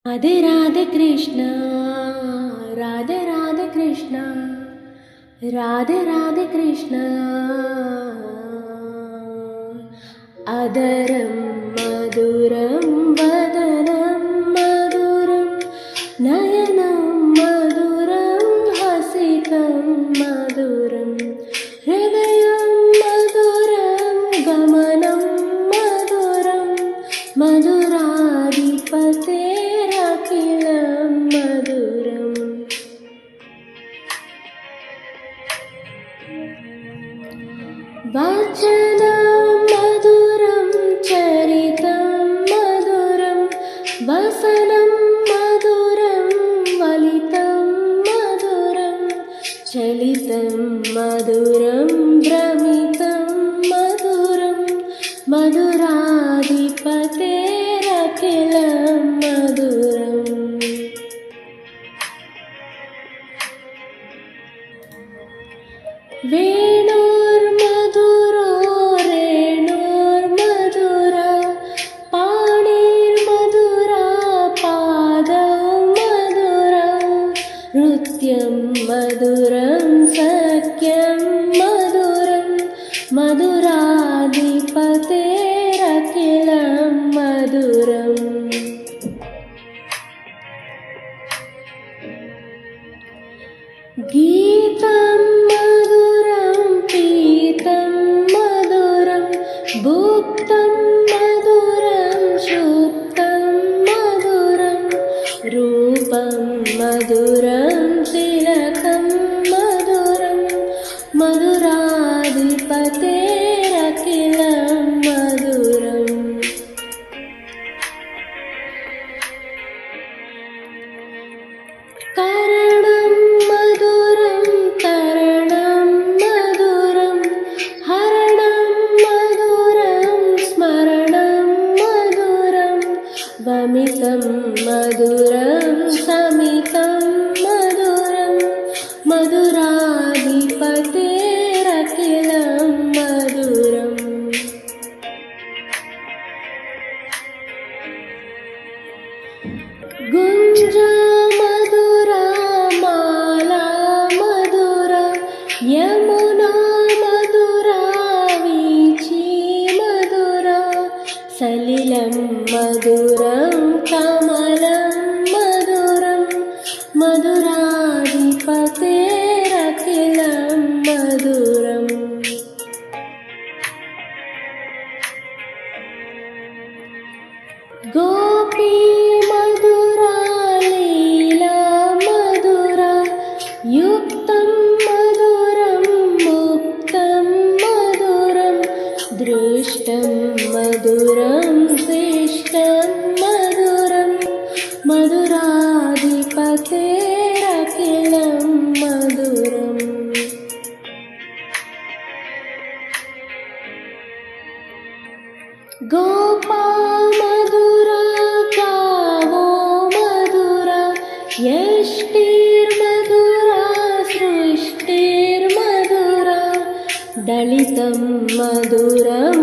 राधे राधे कृष्ण राधे राधे कृष्ण राधे राधे कृष्ण अदरं मधुरं वदनं मधुरं नयनं मधुरं हसितं मधुरं हृदयं मधुरं गमनं मधुरं मधुराधिपतेरखिलं मधुरम् वचनं मधुरं चरितं मधुरं वसनं मधुरं वलितं मधुरं चलितं मधुरं भ्रमितं मधुरं मधुराधिपतेरखिलं मधुरम् वेणुर्मधुरो रेणुर्मधुरा पाणिर्मधुरा पादौ मधुरा नृत्यं मधुरं सख्यं मधुरं मधुराधिपतेरखिलं मधुरम् गीतं मधुरं पीतं मधुरं भुक्तं मधुरं शुक्तं मधुरं रूपं मधुरं तिलकं मधुरं मधुराधिपतेरखिलं मधुरम् करणं मधुरं तरणं मधुरं हरणं मधुरं स्मरणं मधुरं वमितं मधुरं समितं मधुरं मधुराधिपतेरखिलं मधुरम् गुञ्जा मधुरा माला मधुरा यमुना मधुरा वीची मधुरा सलिलं मधुरं कमलं मधुरं मधुराधिपतेरखिलं मधुरम् गोपी मधुरा लीला मधुरा युक्तं मधुरं मुक्तं मधुरं दृष्टं मधुरं शिष्टं मधुरं मधुराधिपतेरखिलं मधुरम् गोपा मधुरा गावो मधुरा यष्टिर्मधुरा सृष्टिर्मधुरा दलितं मधुरं